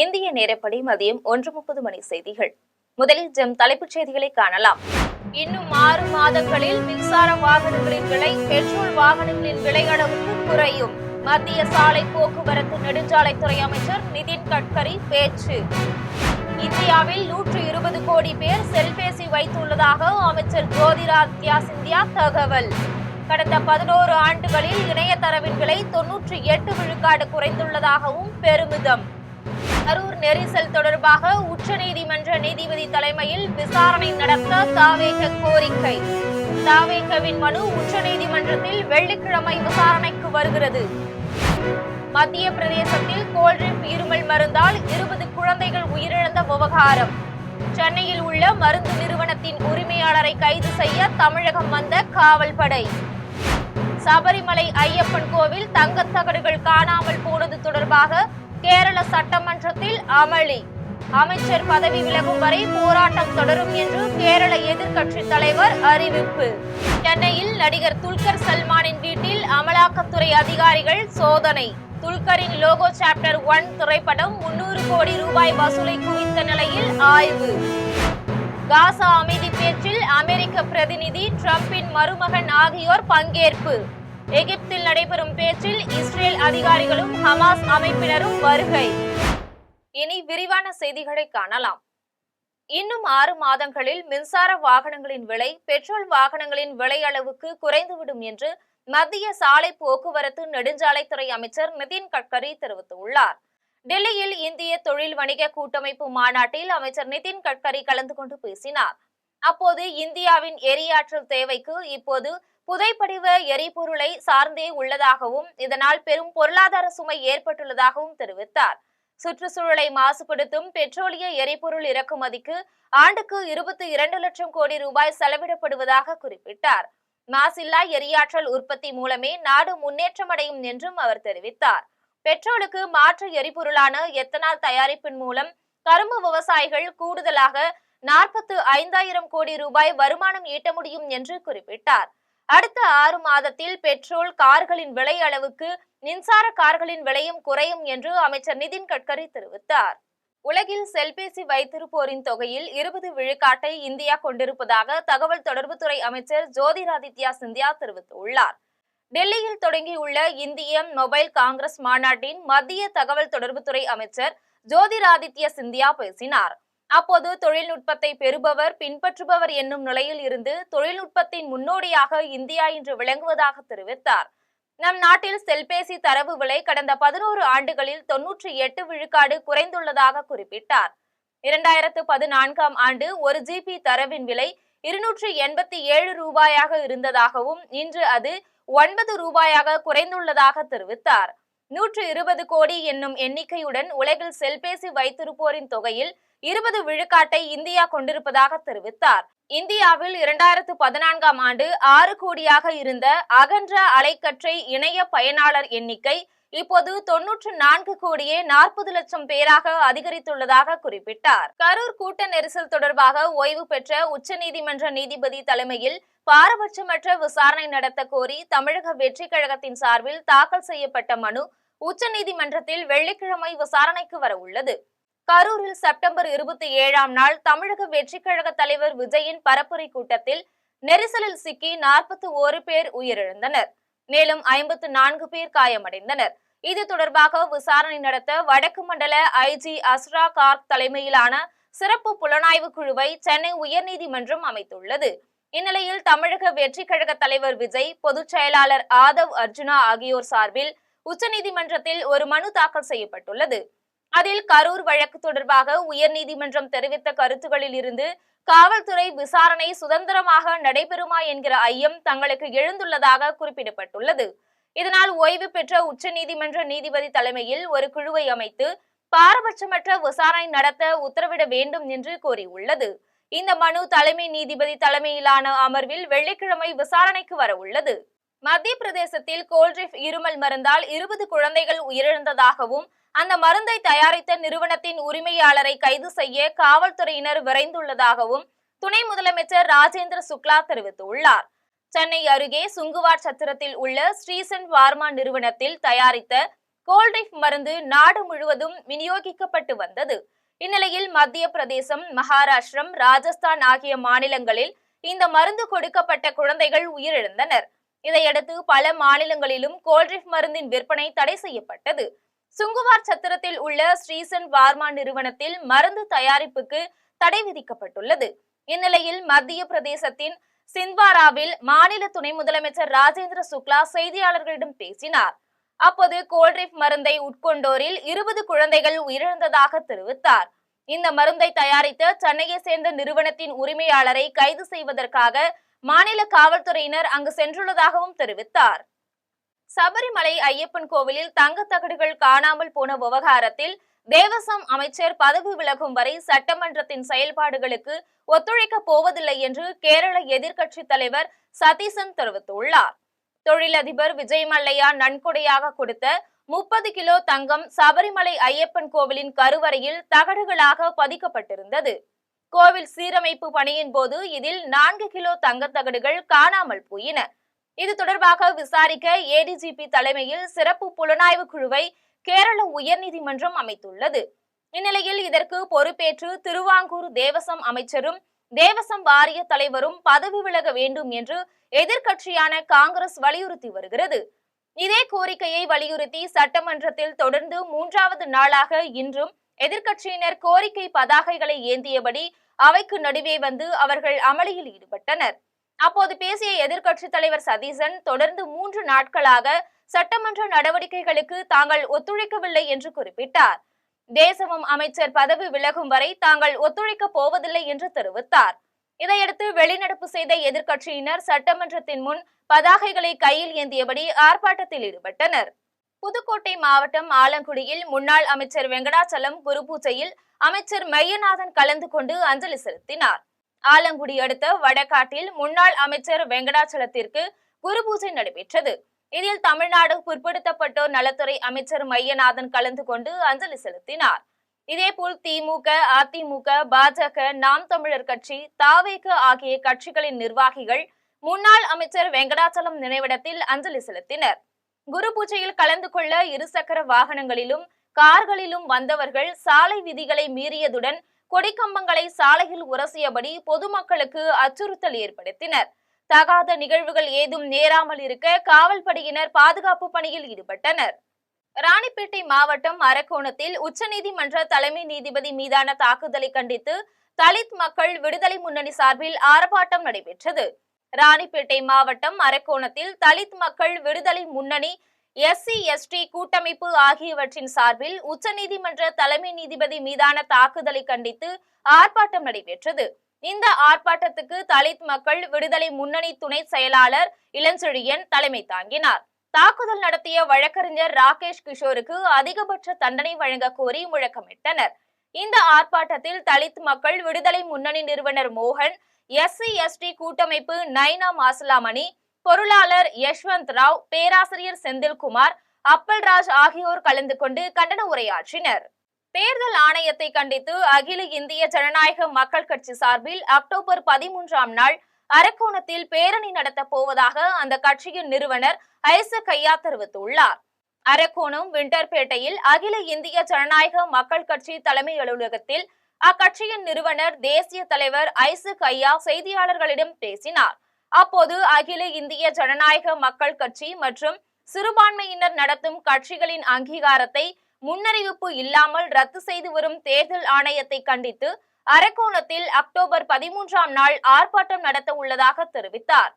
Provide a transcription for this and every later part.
இந்திய நேரப்படி மதியம் 1:30 மணி செய்திகள். முதலில் தலைப்புச் செய்திகளை காணலாம். இன்னும் 6 மாதங்களில் மின்சார வாகனங்களின் விலை பெட்ரோல் வாகனங்களின் விலை அளவுக்கு குறையும். மத்திய சாலை போக்குவரத்து நெடுஞ்சாலைத்துறை அமைச்சர் நிதின் கட்கரி பேச்சு. இந்தியாவில் 120 கோடி பேர் செல்பேசி வைத்துள்ளதாக அமைச்சர் ஜோதிராதித்யா சிந்தியா தகவல். கடந்த 11 ஆண்டுகளில் இணையதரவின் விலை 98 விழுக்காடு குறைந்துள்ளதாகவும் பெருமிதம். கரூர் நெரிசல் தொடர்பாக உச்சநீதிமன்ற நீதிபதி தலைமையில் விசாரணை நடத்த தாவேக கோரிக்கை. தாவேகவின் மனு உச்சநீதிமன்றத்தில் வெள்ளிக்கிழமை விசாரணைக்கு வருகிறது. மத்திய பிரதேசத்தில் கோல்ட்ரிப் இருமல் மருந்தால் 20 குழந்தைகள் உயிரிழந்த விவகாரம். சென்னையில் உள்ள மருந்து நிறுவனத்தின் உரிமையாளரை கைது செய்ய தமிழகம் வந்த காவல்படை. சபரிமலை ஐயப்பன் கோவில் தங்கத்தகடுகள் காணாமல் போனது தொடர்பாக கேரள சட்டமன்றத்தில் அமளி. அமைச்சர் பதவி விலகும் வரை போராட்டம் தொடரும் என்று கேரள எதிர்க்கட்சி தலைவர் அறிவிப்பு. சென்னையில் நடிகர் துல்கர் சல்மானின் வீட்டில் அமலாக்கத்துறை அதிகாரிகள் சோதனை. துல்கரின் லோகோ சாப்டர் 1 திரைப்படம் 300 கோடி ரூபாய் வசூலை குவித்த நிலையில் ஆய்வு. காசா அமைதி பேச்சில் அமெரிக்க பிரதிநிதி, டிரம்பின் மருமகன் ஆகியோர் பங்கேற்பு. எகிப்தில் நடைபெறும் பேச்சில் இஸ்ரேல் அதிகாரிகளும் ஹமாஸ் அமைப்பினரும் வருகை. இனி விரிவான செய்திகளை காணலாம். இன்னும் 6 மாதங்களில் மின்சார வாகனங்களின் விலை பெட்ரோல் வாகனங்களின் விலை அளவுக்கு குறைந்துவிடும் என்று மத்திய சாலை போக்குவரத்து நெடுஞ்சாலைத்துறை அமைச்சர் நிதின் கட்கரி தெரிவித்துள்ளார். டெல்லியில் இந்திய தொழில் வணிக கூட்டமைப்பு மாநாட்டில் அமைச்சர் நிதின் கட்கரி கலந்து கொண்டு பேசினார். அப்போது இந்தியாவின் எரியாற்றல் தேவைக்கு இப்போது புதைப்படிவ எரிபொருளை சார்ந்தே உள்ளதாகவும் இதனால் பெரும் பொருளாதார சுமை ஏற்பட்டுள்ளதாகவும் தெரிவித்தார். சுற்றுச்சூழலை மாசுபடுத்தும் பெட்ரோலிய எரிபொருள் இறக்குமதிக்கு ஆண்டுக்கு 22 லட்சம் கோடி ரூபாய் செலவிடப்படுவதாக குறிப்பிட்டார். மாசில்லா எரியாற்றல் உற்பத்தி மூலமே நாடு முன்னேற்றமடையும் என்றும் அவர் தெரிவித்தார். பெட்ரோலுக்கு மாற்று எரிபொருளான எத்தனால் தயாரிப்பின் மூலம் கரும்பு விவசாயிகள் கூடுதலாக 45,000 கோடி ரூபாய் வருமானம் ஈட்ட முடியும் என்று குறிப்பிட்டார். அடுத்த 6 மாதத்தில் பெட்ரோல் கார்களின் விலை அளவுக்கு மின்சார கார்களின் விலையும் குறையும் என்று அமைச்சர் நிதின் கட்கரி தெரிவித்தார். உலகில் செல்பேசி வைத்திருப்போரின் தொகையில் 20 விழுக்காட்டை இந்தியா கொண்டிருப்பதாக தகவல் தொடர்புத்துறை அமைச்சர் ஜோதிராதித்யா சிந்தியா தெரிவித்துள்ளார். டெல்லியில் தொடங்கியுள்ள இந்திய மொபைல் காங்கிரஸ் மாநாட்டின் மத்திய தகவல் தொடர்புத்துறை அமைச்சர் ஜோதிராதித்யா சிந்தியா பேசினார். அப்போது தொழில்நுட்பத்தை பெறுபவர் பின்பற்றுபவர் என்னும் நிலையில் இருந்து தொழில்நுட்பத்தின் முன்னோடியாக இந்தியா இன்று விளங்குவதாக தெரிவித்தார். நம் நாட்டில் செல்பேசி தரவு விலை கடந்த 11 ஆண்டுகளில் 98 விழுக்காடு குறைந்துள்ளதாக குறிப்பிட்டார். 2014ஆம் ஆண்டு 1 GB தரவின் விலை 287 ரூபாயாக இருந்ததாகவும் இன்று அது 9 ரூபாயாக குறைந்துள்ளதாக தெரிவித்தார். 120 கோடி என்னும் எண்ணிக்கையுடன் உலகில் செல்பேசி வைத்திருப்போரின் தொகையில் 20 விழுக்காட்டை இந்தியா கொண்டிருப்பதாக தெரிவித்தார். இந்தியாவில் 2014ஆம் ஆண்டு 6 கோடியாக இருந்த அகன்ற அலைக்கற்றை இணைய பயனாளர் எண்ணிக்கை இப்போது 94 கோடியே 40 லட்சம் பேராக அதிகரித்துள்ளதாக குறிப்பிட்டார். கரூர் கூட்ட நெரிசல் தொடர்பாக ஓய்வு பெற்ற உச்சநீதிமன்ற நீதிபதி தலைமையில் பாரபட்சமற்ற விசாரணை நடத்த கோரி தமிழக வெற்றி கழகத்தின் சார்பில் தாக்கல் செய்யப்பட்ட மனு உச்சநீதிமன்றத்தில் வெள்ளிக்கிழமை விசாரணைக்கு வர உள்ளது. கரூரில் செப்டம்பர் 27ஆம் நாள் தமிழக வெற்றி கழக தலைவர் விஜயின் பரப்புரை கூட்டத்தில் நெரிசலில் சிக்கி 41 பேர் உயிரிழந்தனர். மேலும் 54 பேர் காயமடைந்தனர். இது தொடர்பாக விசாரணை நடத்த வடக்கு மண்டல ஐஜி அஸ்ரா கார்க் தலைமையிலான சிறப்பு புலனாய்வு குழுவை சென்னை உயர்நீதிமன்றம் அமைத்துள்ளது. இந்நிலையில் தமிழக வெற்றி கழக தலைவர் விஜய், பொதுச் செயலாளர் ஆதவ் அர்ஜுனா ஆகியோர் சார்பில் உச்சநீதிமன்றத்தில் ஒரு மனு தாக்கல் செய்யப்பட்டுள்ளது. அதில் கரூர் வழக்கு தொடர்பாக உயர்நீதிமன்றம் தெரிவித்த கருத்துகளில் இருந்து காவல்துறை விசாரணை சுதந்திரமாக நடைபெறுமா என்கிற ஐயம் தங்களுக்கு எழுந்துள்ளதாக குறிப்பிடப்பட்டுள்ளது. இதனால் ஓய்வு பெற்ற உச்சநீதிமன்ற நீதிபதி தலைமையில் ஒரு குழுவை அமைத்து பாரபட்சமற்ற விசாரணை நடத்த உத்தரவிட வேண்டும் என்று கோரியுள்ளது. இந்த மனு தலைமை நீதிபதி தலைமையிலான அமர்வில் வெள்ளிக்கிழமை விசாரணைக்கு வர உள்ளது. மத்திய பிரதேசத்தில் கோல்ட்ரிப் இருமல் மருந்தால் 20 குழந்தைகள் உயிரிழந்ததாகவும் அந்த மருந்தை தயாரித்த நிறுவனத்தின் உரிமையாளரை கைது செய்ய காவல்துறையினர் விரைந்துள்ளதாகவும் துணை முதலமைச்சர் ராஜேந்திர சுக்லா தெரிவித்துள்ளார். சென்னை அருகே சுங்குவார் சத்திரத்தில் உள்ள ஸ்ரீசன் பார்மா நிறுவனத்தில் தயாரித்த கோல்ட்ரிப் மருந்து நாடு முழுவதும் விநியோகிக்கப்பட்டு வந்தது. இந்நிலையில் மத்திய பிரதேசம், மகாராஷ்டிரம், ராஜஸ்தான் ஆகிய மாநிலங்களில் இந்த மருந்து கொடுக்கப்பட்ட குழந்தைகள் உயிரிழந்தனர். இதையடுத்து பல மாநிலங்களிலும் கோல்ட்ரிப் மருந்தின் விற்பனை தடை செய்யப்பட்டது. சுங்குவார் சத்திரத்தில் உள்ள ஸ்ரீசன் பார்மா நிறுவனத்தில் மருந்து தயாரிப்புக்கு தடை விதிக்கப்பட்டுள்ளது. இந்நிலையில் மத்திய பிரதேசத்தின் சிந்த்வாராவில் மாநில துணை முதலமைச்சர் ராஜேந்திர சுக்லா செய்தியாளர்களிடம் பேசினார். அப்போது கோல்ட்ரிப் மருந்தை உட்கொண்டோரில் 20 குழந்தைகள் உயிரிழந்ததாக தெரிவித்தார். இந்த மருந்தை தயாரித்த சென்னையை சேர்ந்த நிறுவனத்தின் உரிமையாளரை கைது செய்வதற்காக மாநில காவல்துறையினர் அங்கு சென்றுள்ளதாகவும் தெரிவித்தார். சபரிமலை ஐயப்பன் கோவிலில் தங்கத்தகடுகள் காணாமல் போன விவகாரத்தில் தேவசம் அமைச்சர் பதவி விலகும் வரை சட்டமன்றத்தின் செயல்பாடுகளுக்கு ஒத்துழைக்க போவதில்லை என்று கேரள எதிர்க்கட்சி தலைவர் சதீசன் தெரிவித்துள்ளார். தொழிலதிபர் விஜய் மல்லையா நன்கொடையாக கொடுத்த 30 கிலோ தங்கம் சபரிமலை ஐயப்பன் கோவிலின் கருவறையில் தகடுகளாக பதிக்கப்பட்டிருந்தது. கோவில் சீரமைப்பு பணியின் போது இதில் 4 கிலோ தங்கத்தகடுகள் காணாமல் போயின. இது தொடர்பாக விசாரிக்க ஏடிஜிபி தலைமையில் சிறப்பு புலனாய்வு குழுவை கேரள உயர்நீதிமன்றம் அமைத்துள்ளது. இந்நிலையில் இதற்கு பொறுப்பேற்று திருவாங்கூர் தேவசம் அமைச்சரும் தேவசம் வாரிய தலைவரும் பதவி விலக வேண்டும் என்று எதிர்க்கட்சியான காங்கிரஸ் வலியுறுத்தி வருகிறது. இதே கோரிக்கையை வலியுறுத்தி சட்டமன்றத்தில் தொடர்ந்து 3வது நாளாக இன்றும் எதிர்க்கட்சியினர் கோரிக்கை பதாகைகளை ஏந்தியபடி அவைக்கு நடுவே வந்து அவர்கள் அமளியில் ஈடுபட்டனர். அப்போது பேசிய எதிர்க்கட்சி தலைவர் சதீசன் தொடர்ந்து 3 நாட்களாக சட்டமன்ற நடவடிக்கைகளுக்கு தாங்கள் ஒத்துழைக்கவில்லை என்று குறிப்பிட்டார். தேசமும் அமைச்சர் பதவி விலகும் வரை தாங்கள் ஒத்துழைக்க போவதில்லை என்று தெரிவித்தார். இதையடுத்து வெளிநடப்பு செய்த எதிர்க்கட்சியினர் சட்டமன்றத்தின் முன் பதாகைகளை கையில் ஏந்தியபடி ஆர்ப்பாட்டத்தில் ஈடுபட்டனர். புதுக்கோட்டை மாவட்டம் ஆலங்குடியில் முன்னாள் அமைச்சர் வெங்கடாச்சலம் குரு பூஜையில் அமைச்சர் மெய்யநாதன் கலந்து கொண்டு அஞ்சலி செலுத்தினார். ஆலங்குடி அடுத்த வடகாட்டில் முன்னாள் அமைச்சர் வெங்கடாச்சலத்திற்கு குரு பூஜை நடைபெற்றது. இதில் தமிழ்நாடு பிற்படுத்தப்பட்டோர் நலத்துறை அமைச்சர் மையநாதன் கலந்து கொண்டு அஞ்சலி செலுத்தினார். இதேபோல் திமுக, அதிமுக, பாஜக, நாம் தமிழர் கட்சி, தாவேக ஆகிய கட்சிகளின் நிர்வாகிகள் முன்னாள் அமைச்சர் வெங்கடாச்சலம் நினைவிடத்தில் அஞ்சலி செலுத்தினர். குரு பூஜையில் கலந்து கொள்ள இருசக்கர வாகனங்களிலும் கார்களிலும் வந்தவர்கள் சாலை விதிகளை மீறியதுடன் கொடிக்கம்பங்களை சாலையில் உரசியபடி பொதுமக்களுக்கு அச்சுறுத்தல் ஏற்படுத்தினர். தகாத நிகழ்வுகள் ஏதும் நேராமல் இருக்க காவல்படையினர் பாதுகாப்பு பணியில் ஈடுபட்டனர். ராணிப்பேட்டை மாவட்டம் அரக்கோணத்தில் உச்சநீதிமன்ற தலைமை நீதிபதி மீதான தாக்குதலை கண்டித்து தலித் மக்கள் விடுதலை முன்னணி சார்பில் ஆர்ப்பாட்டம் நடைபெற்றது. ராணிப்பேட்டை மாவட்டம் அரக்கோணத்தில் தலித் மக்கள் விடுதலை முன்னணி, SC/ST கூட்டமைப்பு ஆகியவற்றின் சார்பில் உச்சநீதிமன்ற தலைமை நீதிபதி மீதான தாக்குதலை கண்டித்து ஆர்ப்பாட்டம் நடைபெற்றது. இந்த ஆர்ப்பாட்டத்துக்கு தலித் மக்கள் விடுதலை முன்னணி துணை செயலாளர் இளஞ்செழியன் தலைமை தாங்கினார். தாக்குதல் நடத்திய வழக்கறிஞர் ராகேஷ் கிஷோருக்கு அதிகபட்ச தண்டனை வழங்க கோரி முழக்கமிட்டனர். இந்த ஆர்ப்பாட்டத்தில் தலித் மக்கள் விடுதலை முன்னணி நிறுவனர் மோகன், SC/ST கூட்டமைப்பு நைனா மாசலாமணி, பொருளாளர் யஷ்வந்த் ராவ், பேராசிரியர் செந்தில்குமார், அப்பல்ராஜ் ஆகியோர் கலந்து கொண்டு கண்டன உரையாற்றினர். தேர்தல் ஆணையத்தை கண்டித்து அகில இந்திய ஜனநாயக மக்கள் கட்சி சார்பில் அக்டோபர் 13ஆம் நாள் அரக்கோணத்தில் பேரணி நடத்த போவதாக அந்த கட்சியின் நிறுவனர் ஐசக் ஐயா தெரிவித்துள்ளார். அரக்கோணம் விண்டர்பேட்டையில் அகில இந்திய ஜனநாயக மக்கள் கட்சி தலைமை அலுவலகத்தில் அக்கட்சியின் நிறுவனர் தேசிய தலைவர் ஐசக் ஐயா செய்தியாளர்களிடம் பேசினார். அப்போது அகில இந்திய ஜனநாயக மக்கள் கட்சி மற்றும் சிறுபான்மையினர் நடத்தும் கட்சிகளின் அங்கீகாரத்தை முன்னறிவிப்பு இல்லாமல் ரத்து செய்து வரும் தேர்தல் ஆணையத்தை கண்டித்து அரக்கோணத்தில் அக்டோபர் 13ஆம் நாள் ஆர்ப்பாட்டம் நடத்த உள்ளதாக தெரிவித்தார்.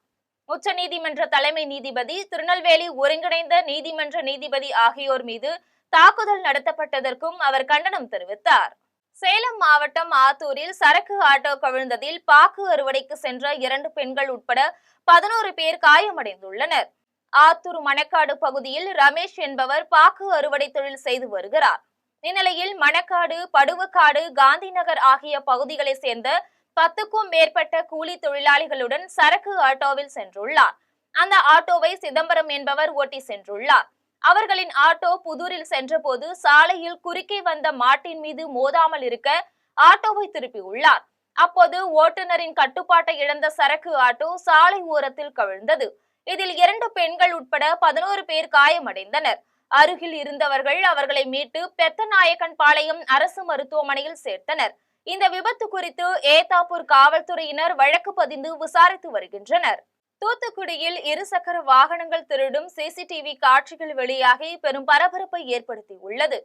உச்சநீதிமன்ற தலைமை நீதிபதி, திருநெல்வேலி ஒருங்கிணைந்த நீதிமன்ற நீதிபதி ஆகியோர் மீது தாக்குதல் நடத்தப்பட்டதற்கும் அவர் கண்டனம் தெரிவித்தார். சேலம் மாவட்டம் ஆத்தூரில் சரக்கு ஆட்டோ கவிழ்ந்ததில் பாக்கு அறுவடைக்கு சென்ற 2 பெண்கள் உட்பட 11 பேர் காயமடைந்துள்ளனர். ஆத்தூர் மணக்காடு பகுதியில் ரமேஷ் என்பவர் பாக்கு அறுவடை தொழில் செய்து வருகிறார். இந்நிலையில் மணக்காடு, படுவக்காடு, காந்தி நகர் ஆகிய பகுதிகளை சேர்ந்த 10க்கும் மேற்பட்ட கூலி தொழிலாளிகளுடன் சரக்கு ஆட்டோவில் சென்றுள்ளார். அந்த ஆட்டோவை சிதம்பரம் என்பவர் ஓட்டி சென்றுள்ளார். அவர்களின் ஆட்டோ புதூரில் சென்றபோது சாலையில் குறுக்கே வந்த மாட்டின் மீது மோதாமல் இருக்க ஆட்டோவை திருப்பியுள்ளார். அப்போது ஓட்டுநரின் கட்டுப்பாட்டை இழந்த சரக்கு ஆட்டோ சாலை ஓரத்தில் கவிழ்ந்தது. இதில் 2 பெண்கள் உட்பட 11 பேர் காயமடைந்தனர். அருகில் இருந்தவர்கள் அவர்களை மீட்டு பெத்தநாயக்கன் பாளையம் அரசு மருத்துவமனையில் சேர்த்தனர். இந்த விபத்து குறித்து ஏத்தாப்பூர் காவல்துறையினர் வழக்கு பதிந்து விசாரித்து வருகின்றனர். தூத்துக்குடியில் இருசக்கர வாகனங்கள் திருடும் சிசிடிவி காட்சிகள் வெளியாகி பெரும் பரபரப்பை ஏற்படுத்தியுள்ளது.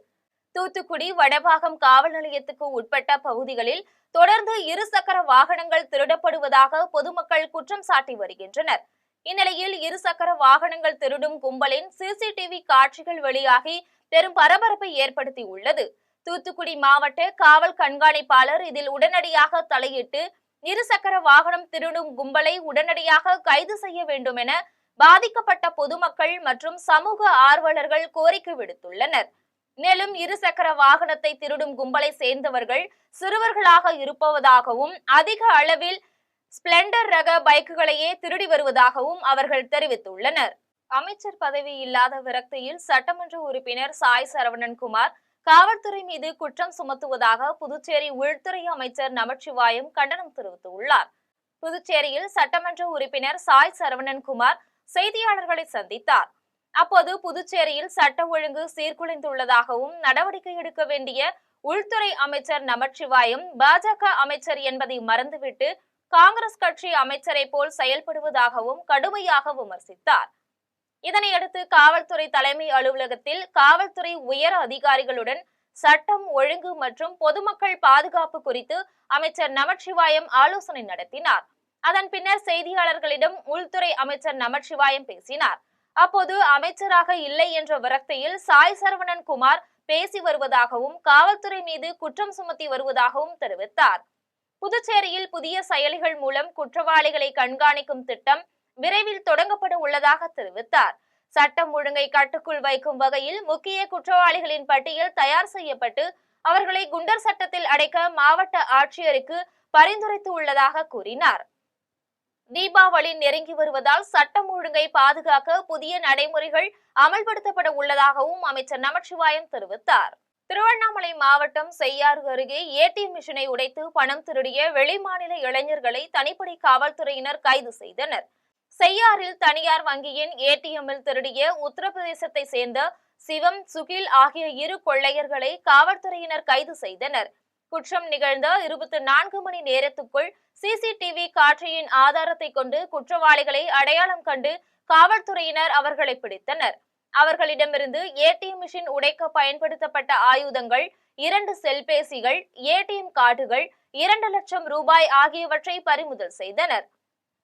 தூத்துக்குடி வடபாகம் காவல் நிலையத்துக்கு உட்பட்ட பகுதிகளில் தொடர்ந்து இருசக்கர வாகனங்கள் திருடப்படுவதாக பொதுமக்கள் குற்றம் சாட்டி வருகின்றனர். இந்நிலையில் இருசக்கர வாகனங்கள் திருடும் கும்பலின் சிசிடிவி காட்சிகள் வெளியாகி பெரும் பரபரப்பை ஏற்படுத்தியுள்ளது. தூத்துக்குடி மாவட்ட காவல் கண்காணிப்பாளர் இதில் உடனடியாக தலையிட்டு இருசக்கர வாகனம் திருடும் கும்பலை உடனடியாக கைது செய்ய வேண்டும் என பாதிக்கப்பட்ட பொதுமக்கள் மற்றும் சமூக ஆர்வலர்கள் கோரிக்கை விடுத்துள்ளனர். மேலும் இருசக்கர வாகனத்தை திருடும் கும்பலை சேர்ந்தவர்கள் சிறுவர்களாக இருப்பதாகவும் அதிக அளவில் ஸ்பிளெண்டர் ரக பைக்குகளையே திருடி வருவதாகவும் அவர்கள் தெரிவித்துள்ளனர். அமைச்சர் பதவி இல்லாத விரக்தியில் சட்டமன்ற உறுப்பினர் சாய் சரவணன்குமார் காவல்துறை மீது குற்றம் சுமத்துவதாக புதுச்சேரி உள்துறை அமைச்சர் நமச்சிவாயம் கண்டனம் தெரிவித்துள்ளார். புதுச்சேரியில் சட்டமன்ற உறுப்பினர் சாய் சரவணன்குமார் செய்தியாளர்களை சந்தித்தார். அப்போது புதுச்சேரியில் சட்ட ஒழுங்கு சீர்குலைந்துள்ளதாகவும் நடவடிக்கை எடுக்க வேண்டிய உள்துறை அமைச்சர் நமச்சிவாயம் பாஜக அமைச்சர் என்பதை மறந்துவிட்டு காங்கிரஸ் கட்சி அமைச்சரை போல் செயல்படுவதாகவும் கடுமையாக விமர்சித்தார். இதனையடுத்து காவல்துறை தலைமை அலுவலகத்தில் காவல்துறை உயர் அதிகாரிகளுடன் சட்டம் ஒழுங்கு மற்றும் பொதுமக்கள் பாதுகாப்பு குறித்து அமைச்சர் நமச்சிவாயம் ஆலோசனை நடத்தினார். அதன் பின்னர் செய்தியாளர்களிடம் உள்துறை அமைச்சர் நமச்சிவாயம் பேசினார். அப்போது அமைச்சராக இல்லை என்ற விரக்தியில் சாய் சரவணன் குமார் பேசி வருவதாகவும் காவல்துறை மீது குற்றம் சுமத்தி வருவதாகவும் தெரிவித்தார். புதுச்சேரியில் புதிய செயலிகள் மூலம் குற்றவாளிகளை கண்காணிக்கும் திட்டம் விரைவில் தொடங்கப்பட உள்ளதாக தெரிவித்தார். சட்டம் ஒழுங்கை கட்டுக்குள் வைக்கும் வகையில் முக்கிய குற்றவாளிகளின் பட்டியல் தயார் செய்யப்பட்டு அவர்களை குண்டர் சட்டத்தில் அடைக்க மாவட்ட ஆட்சியருக்கு பரிந்துரைத்து உள்ளதாக கூறினார். தீபாவளி நெருங்கி வருவதால் சட்டம் ஒழுங்கை பாதுகாக்க புதிய நடைமுறைகள் அமல்படுத்தப்பட உள்ளதாகவும் அமைச்சர் நமச்சிவாயம் தெரிவித்தார். திருவண்ணாமலை மாவட்டம் செய்யாறு அருகே ஏடிஎம் மிஷினை உடைத்து பணம் திருடிய வெளிமாநில இளைஞர்களை தனிப்படை காவல்துறையினர் கைது செய்தனர். செய்யாறில் தனியார் வங்கியின் ஏடிஎம்மில் திருடிய உத்தரப்பிரதேசத்தை சேர்ந்த சிவம், சுகில் ஆகிய இரு கொள்ளையர்களை காவல்துறையினர் கைது செய்தனர். குற்றம் நிகழ்ந்த 24 மணி நேரத்துக்குள் சிசிடிவி காட்சியின் ஆதாரத்தை கொண்டு குற்றவாளிகளை அடையாளம் கண்டு காவல்துறையினர் அவர்களை பிடித்தனர். அவர்களிடமிருந்து ஏடிஎம் மிஷின் உடைக்க பயன்படுத்தப்பட்ட ஆயுதங்கள், 2 செல்பேசிகள், ஏடிஎம் கார்டுகள், 2 லட்சம் ரூபாய் ஆகியவற்றை பறிமுதல் செய்தனர்.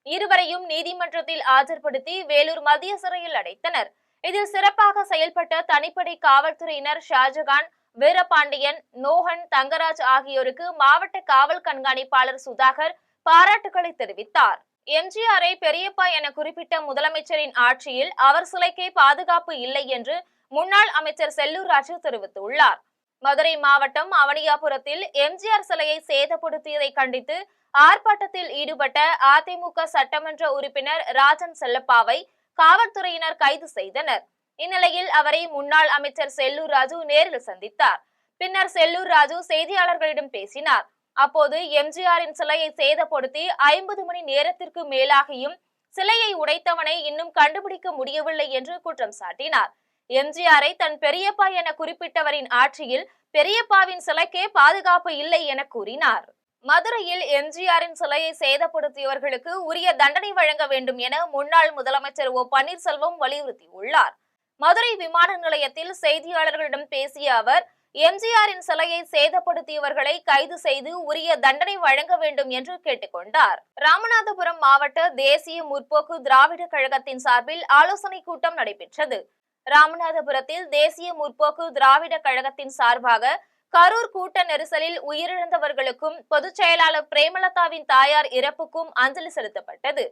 இருவரையும் நீதிமன்றத்தில் ஆஜர்படுத்தி வேலூர் மத்திய சிறையில் அடைத்தனர். இதில் சிறப்பாக செயல்பட்ட தனிப்படை காவல்துறையினர் ஷாஜகான், வீரபாண்டியன், நோஹன், தங்கராஜ் ஆகியோருக்கு மாவட்ட காவல் கண்காணிப்பாளர் சுதாகர் பாராட்டுகளை தெரிவித்தார். எம்ஜிஆரை பெரியப்பா என குறிப்பிட்ட முதலமைச்சரின் ஆட்சியில் அவர் சிலைக்கே பாதுகாப்பு இல்லை என்று முன்னாள் அமைச்சர் செல்லூர் ராஜு தெரிவித்துள்ளார். மதுரை மாவட்டம் அவனியாபுரத்தில் எம்ஜிஆர் சிலையை சேதப்படுத்தியதை கண்டித்து ஆர்ப்பாட்டத்தில் ஈடுபட்ட அதிமுக சட்டமன்ற உறுப்பினர் ராஜன் செல்லப்பாவை காவல்துறையினர் கைது செய்தனர். இந்நிலையில் அவரை முன்னாள் அமைச்சர் செல்லூர் ராஜு நேரில் சந்தித்தார். பின்னர் செல்லூர் ராஜு செய்தியாளர்களிடம் பேசினார். அப்போது எம்ஜிஆரின் சிலையை சேதப்படுத்தி 50 மணி நேரத்திற்கு மேலாகியும் சிலையை உடைத்தவனை இன்னும் கண்டுபிடிக்க முடியவில்லை என்று குற்றம் சாட்டினார். எம்ஜிஆரை தன் பெரியப்பா என குறிப்பிட்டவரின் ஆட்சியில் பெரியப்பாவின் சிலைக்கே பாதுகாப்பு இல்லை என கூறினார். மதுரையில் எம்ஜிஆரின் சிலையை சேதப்படுத்தியவர்களுக்கு உரிய தண்டனை வழங்க வேண்டும் என முன்னாள் முதலமைச்சர் ஓ பன்னீர்செல்வம் வலியுறுத்தியுள்ளார். மதுரை விமான நிலையத்தில் செய்தியாளர்களிடம் பேசிய அவர், எம்ஜிஆரின் சிலையை சேதப்படுத்தியவர்களை கைது செய்து உரிய தண்டனை வழங்க வேண்டும் என்று கேட்டுக்கொண்டார். ராமநாதபுரம் மாவட்ட தேசிய முற்போக்கு திராவிட கழகத்தின் சார்பில் ஆலோசனை கூட்டம் நடைபெற்றது. ராமநாதபுரத்தில் தேசிய முற்போக்கு திராவிட கழகத்தின் சார்பாக கரூர் கூட்ட நெரிசலில் உயிரிழந்தவர்களுக்கும் பொதுச் செயலாளர் பிரேமலதாவின் தாயார் இறப்புக்கும் அஞ்சலி செலுத்தப்பட்டது.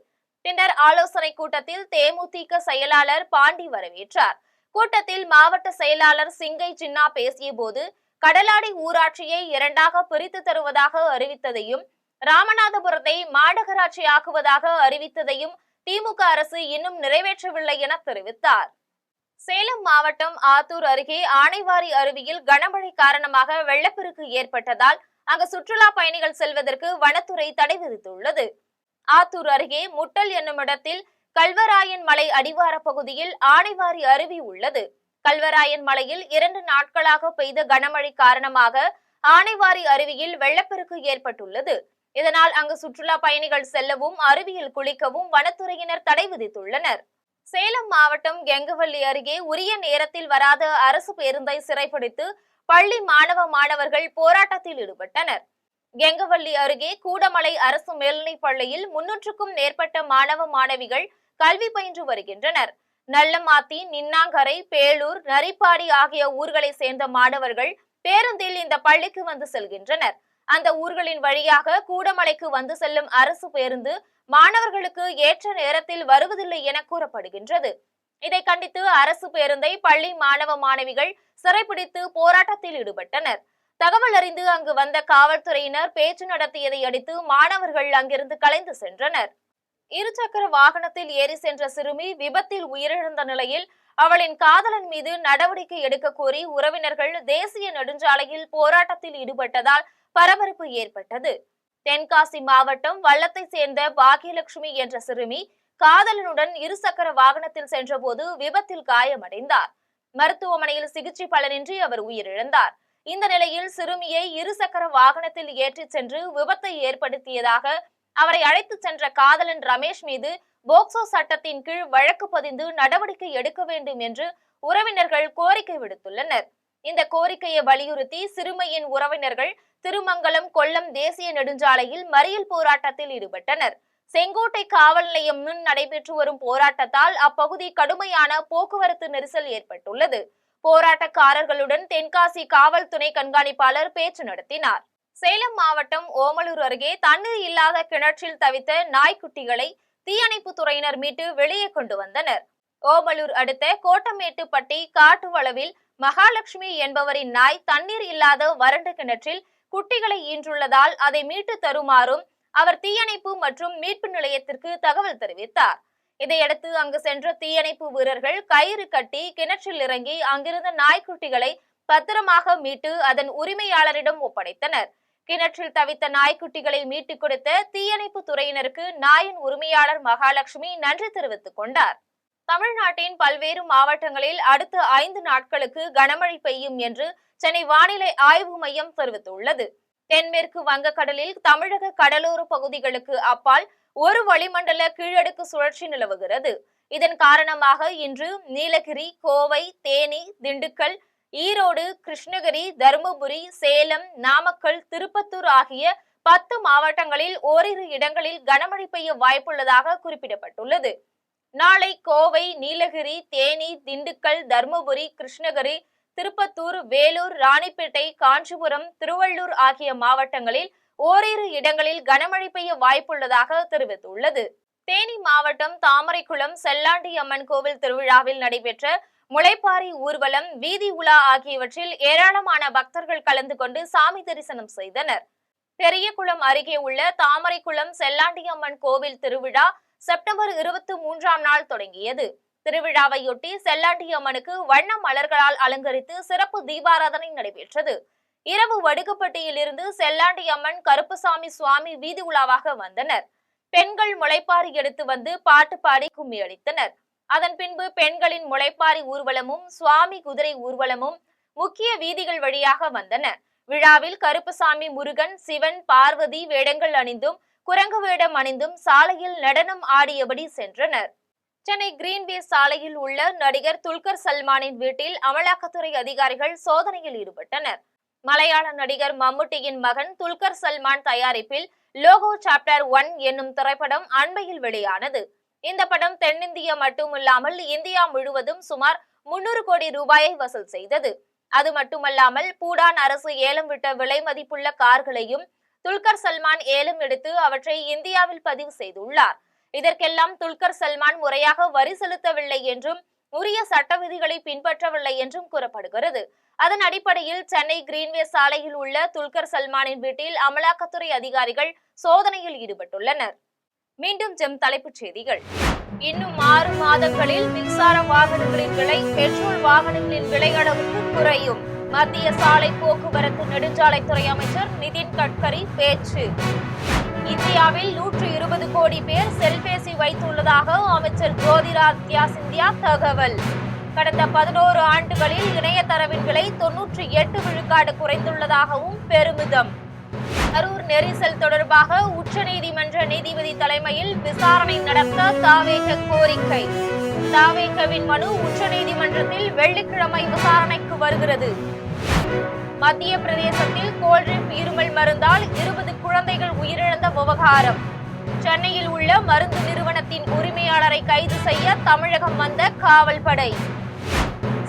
பின்னர் ஆலோசனை கூட்டத்தில் தேமுதிக செயலாளர் பாண்டி வரவேற்றார். கூட்டத்தில் மாவட்ட செயலாளர் சிங்கை சின்னா பேசிய போது, கடலாடி ஊராட்சியை 2ஆக பிரித்து தருவதாக அறிவித்ததையும் ராமநாதபுரத்தை மாநகராட்சியாக்குவதாக அறிவித்ததையும் திமுக அரசு இன்னும் நிறைவேற்றவில்லை என தெரிவித்தார். சேலம் மாவட்டம் ஆத்தூர் அருகே ஆனைவாரி அருவியில் கனமழை காரணமாக வெள்ளப்பெருக்கு ஏற்பட்டதால் அங்கு சுற்றுலா பயணிகள் செல்வதற்கு வனத்துறை தடை விதித்துள்ளது. ஆத்தூர் அருகே முட்டல் என்னும் இடத்தில் கல்வராயன் மலை அடிவார பகுதியில் ஆனைவாரி அருவி உள்ளது. கல்வராயன் மலையில் 2 நாட்களாக பெய்த கனமழை காரணமாக ஆனைவாரி அருவியில் வெள்ளப்பெருக்கு ஏற்பட்டுள்ளது. இதனால் அங்கு சுற்றுலா பயணிகள் செல்லவும் அருவியில் குளிக்கவும் வனத்துறையினர் தடை விதித்துள்ளனர். சேலம் மாவட்டம் கெங்கவல்லி அருகே உரிய நேரத்தில் வராத அரசு பேருந்தை சிறைபிடித்து பள்ளி மாணவர்கள் போராட்டத்தில் ஈடுபட்டனர். கெங்கவல்லி அருகே கூடமலை அரசு மேல்நிலைப் பள்ளியில் 300க்கும் மேற்பட்ட மாணவிகள் கல்வி பயின்று வருகின்றனர். நல்லமாத்தி, நின்னாங்கரை, பேளூர், நரிப்பாடி ஆகிய ஊர்களை சேர்ந்த மாணவர்கள் பேருந்தில் இந்த பள்ளிக்கு வந்து செல்கின்றனர். அந்த ஊர்களின் வழியாக கூடமலைக்கு வந்து செல்லும் அரசு பேருந்து மாணவர்களுக்கு ஏற்ற நேரத்தில் வருவதில்லை என கூறப்படுகின்றது. இதை கண்டித்து அரசு பேருந்தை பள்ளி மாணவிகள் சிறைபிடித்து போராட்டத்தில் ஈடுபட்டனர். தகவல் அறிந்து அங்கு வந்த காவல்துறையினர் பேச்சு நடத்தியதை அடுத்து மாணவர்கள் அங்கிருந்து கலைந்து சென்றனர். இருசக்கர வாகனத்தில் ஏறி சென்ற சிறுமி விபத்தில் உயிரிழந்த நிலையில் அவளின் காதலன் மீது நடவடிக்கை எடுக்க கோரி உறவினர்கள் தேசிய நெடுஞ்சாலையில் போராட்டத்தில் ஈடுபட்டதால் பரபரப்பு ஏற்பட்டது. தென்காசி மாவட்டம் வல்லத்தை சேர்ந்த பாக்கியலட்சுமி என்ற சிறுமி காதலனுடன் இருசக்கர வாகனத்தில் சென்றபோது விபத்தில் காயமடைந்தார். மருத்துவமனையில் சிகிச்சை பலனின்றி அவர் உயிரிழந்தார். இந்த நிலையில் சிறுமியை இருசக்கர வாகனத்தில் ஏற்றிச் சென்று விபத்தை ஏற்படுத்தியதாக அவரை அழைத்து சென்ற காதலன் ரமேஷ் மீது போக்சோ சட்டத்தின் கீழ் வழக்கு பதிந்து நடவடிக்கை எடுக்க வேண்டும் என்று உறவினர்கள் கோரிக்கை விடுத்துள்ளனர். இந்த கோரிக்கையை வலியுறுத்தி சிறுமியின் உறவினர்கள் திருமங்கலம் கொல்லம் தேசிய நெடுஞ்சாலையில் மறியல் போராட்டத்தில் ஈடுபட்டனர். செங்கோட்டை காவல் நிலையம் முன் நடைபெற்று வரும் போராட்டத்தால் அப்பகுதி கடுமையான போக்குவரத்து நெரிசல் ஏற்பட்டுள்ளது. போராட்டக்காரர்களுடன் தென்காசி காவல் துணை கண்காணிப்பாளர் பேச்சு நடத்தினார். சேலம் மாவட்டம் ஓமலூர் அருகே தண்ணீர் இல்லாத கிணற்றில் தவித்த நாய்க்குட்டிகளை தீயணைப்பு துறையினர் மீட்டு வெளியே கொண்டு வந்தனர். ஓமலூர் அடுத்த கோட்டமேட்டுப்பட்டி காட்டுவளவில் மகாலட்சுமி என்பவரின் நாய் தண்ணீர் இல்லாத வறண்ட கிணற்றில் குட்டிகளை ஈன்றுள்ளதால் அதை மீட்டு தருமாறும் அவர் தீயணைப்பு மற்றும் மீட்பு நிலையத்திற்கு தகவல் தெரிவித்தார். இதையடுத்து அங்கு சென்ற தீயணைப்பு வீரர்கள் கயிறு கட்டி கிணற்றில் இறங்கி அங்கிருந்த நாய்க்குட்டிகளை பத்திரமாக மீட்டு அதன் உரிமையாளரிடம் ஒப்படைத்தனர். கிணற்றில் தவித்த நாய்க்குட்டிகளை மீட்டுக் கொடுத்த தீயணைப்பு துறையினருக்கு நாயின் உரிமையாளர் மகாலட்சுமி நன்றி தெரிவித்துக் கொண்டார். தமிழ்நாட்டின் பல்வேறு மாவட்டங்களில் அடுத்த 5 நாட்களுக்கு கனமழை பெய்யும் என்று சென்னை வானிலை ஆய்வு மையம் தெரிவித்துள்ளது. தென்மேற்கு வங்கக்கடலில் தமிழக கடலோர பகுதிகளுக்கு அப்பால் ஒரு வளிமண்டல கீழடுக்கு சுழற்சி நிலவுகிறது. இதன் காரணமாக இன்று நீலகிரி, கோவை, தேனி, திண்டுக்கல், ஈரோடு, கிருஷ்ணகிரி, தருமபுரி, சேலம், நாமக்கல், திருப்பத்தூர் ஆகிய 10 மாவட்டங்களில் ஓரிரு இடங்களில் கனமழை பெய்ய வாய்ப்புள்ளதாக குறிப்பிடப்பட்டுள்ளது. நாளை கோவை, நீலகிரி, தேனி, திண்டுக்கல், தருமபுரி, கிருஷ்ணகிரி, திருப்பத்தூர், வேலூர், ராணிப்பேட்டை, காஞ்சிபுரம், திருவள்ளூர் ஆகிய மாவட்டங்களில் ஓரிரு இடங்களில் கனமழை பெய்ய வாய்ப்புள்ளதாக தெரிவித்துள்ளது. தேனி மாவட்டம் தாமரைக்குளம் செல்லாண்டி அம்மன் கோவில் திருவிழாவில் நடைபெற்ற முளைப்பாரி ஊர்வலம், வீதி உலா ஆகியவற்றில் ஏராளமான பக்தர்கள் கலந்து கொண்டு சாமி தரிசனம் செய்தனர். பெரியகுளம் அருகே உள்ள தாமரைக்குளம் செல்லாண்டி அம்மன் கோவில் திருவிழா செப்டம்பர் 23ஆம் நாள் தொடங்கியது. திருவிழாவையொட்டி செல்லாண்டி அம்மனுக்கு வண்ண மலர்களால் அலங்கரித்து சிறப்பு தீபாராதனை நடைபெற்றது. இரவு வடுகப்பட்டியில் இருந்து செல்லாண்டி அம்மன், கருப்பசாமி சுவாமி வீதி உலாவாக வந்தனர். பெண்கள் முளைப்பாரி எடுத்து வந்து பாட்டு பாடி கும்மி அடித்தனர். அதன் பின்பு பெண்களின் முளைப்பாரி ஊர்வலமும் சுவாமி குதிரை ஊர்வலமும் முக்கிய வீதிகள் வழியாக வந்தன. விழாவில் கருப்பசாமி, முருகன், சிவன், பார்வதி வேடங்கள் அணிந்தும் குரங்கு வேடம் அணிந்தும் சாலையில் நடனம் ஆடியபடி சென்றனர். சென்னை கிரீன்வே சாலையில் உள்ள நடிகர் துல்கர் சல்மானின் வீட்டில் அமலாக்கத்துறை அதிகாரிகள் சோதனையில் ஈடுபட்டனர். மலையாள நடிகர் மம்முட்டியின் மகன் துல்கர் சல்மான் தயாரிப்பில் லோகோ சாப்டர் 1 என்னும் திரைப்படம் அண்மையில் வெளியானது. இந்த படம் தென்னிந்தியா மட்டுமில்லாமல் இந்தியா முழுவதும் சுமார் 300 கோடி ரூபாயை வசூல் செய்தது. அது மட்டுமல்லாமல் பூடான் அரசு ஏலம் விட்ட விலை மதிப்புள்ள கார்களையும் துல்கர் சல்மான் ஏலம் எடுத்து அவற்றை இந்தியாவில் பதிவு செய்துள்ளார். இதற்கெல்லாம் துல்கர் சல்மான் முறையாக வரி செலுத்தவில்லை என்றும் உரிய சட்ட விதிகளை பின்பற்றவில்லை என்றும் கூறப்படுகிறது. அதன் அடிப்படையில் சென்னை கிரீன்வே சாலையில் உள்ள துல்கர் சல்மானின் வீட்டில் அமலாக்கத்துறை அதிகாரிகள் சோதனையில் ஈடுபட்டுள்ளனர். மீண்டும் தலைப்புச் செய்திகள். இன்னும் 6 மாதங்களில் மின்சார வாகனங்களின் விலை பெட்ரோல் வாகனங்களின் விலை அளவுக்கு குறையும். மத்திய சாலை போக்குவரத்து நெடுஞ்சாலைத்துறை அமைச்சர் நிதின் கட்கரி பேச்சு. இந்தியாவில் 120 கோடி பேர் செல்பேசி வைத்துள்ளதாக அமைச்சர் ஜோதிராதித்யா சிந்தியா தகவல். கடந்த 11 ஆண்டுகளில் இணையதரவின் விலை 98 விழுக்காடு குறைந்துள்ளதாகவும் பெருமிதம். கரூர் நெரிசல் தொடர்பாக உச்சநீதிமன்ற நீதிபதி தலைமையில் விசாரணை நடத்த தாவேக கோரிக்கை. தாவேகவின் மனு உச்சநீதிமன்றத்தில் வெள்ளிக்கிழமை விசாரணைக்கு வருகிறது. மத்திய பிரதேசத்தில் கோல்ட்ரிப் இருமல் மருந்தால் 20 குழந்தைகள் உயிரிழந்த விவகாரம். சென்னையில் உள்ள மருந்து நிறுவனத்தின் உரிமையாளரை கைது செய்ய தமிழகம் வந்த காவல்படை.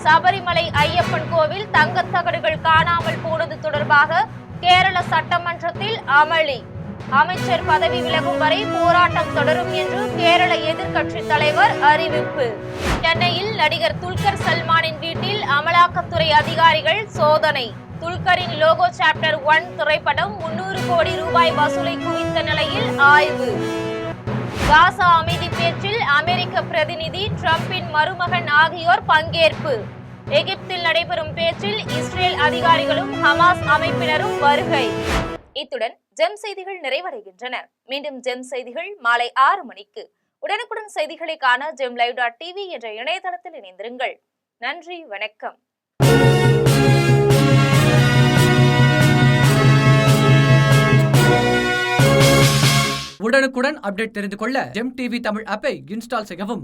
சபரிமலை ஐயப்பன் கோவில் தங்கத்தகடுகள் காணாமல் போனது தொடர்பாக கேரள சட்டமன்றத்தில் அமளி. அமைச்சர் பதவி விலகும் வரை போராட்டம் தொடரும் என்று கேரள எதிர்க்கட்சி தலைவர் அறிவிப்பு. சென்னையில் நடிகர் துல்கர் சல்மானின் வீட்டில் அமலாக்கத்துறை அதிகாரிகள் சோதனை. துல்கரின் லோகோ சாப்டர் 1 திரைப்படம் 300 கோடி ரூபாய் வசூலை குவித்த நிலையில் ஆய்வு. காசா அமைதி பேச்சில் அமெரிக்க பிரதிநிதி, டிரம்பின் மருமகன் ஆகியோர் பங்கேற்பு. எகிப்தில் நடைபெறும் பேச்சில் இஸ்ரேல் அதிகாரிகளும் ஹமாஸ் அமைப்பினரும் வருகை. இத்துடன் ஜெம் செய்திகள் நிறைவடைகின்றன. மீண்டும் ஜெம் செய்திகள் மாலை 6 மணிக்கு. உடனுக்குடன் செய்திகளை காண gemlive.tv என்ற இணையதளத்தில் இணைந்திருங்கள். நன்றி, வணக்கம். உடனுக்குடன் அப்டேட் தெரிந்து கொள்ள ஜெம் டிவி தமிழ் ஆப்பை இன்ஸ்டால் செய்யவும்.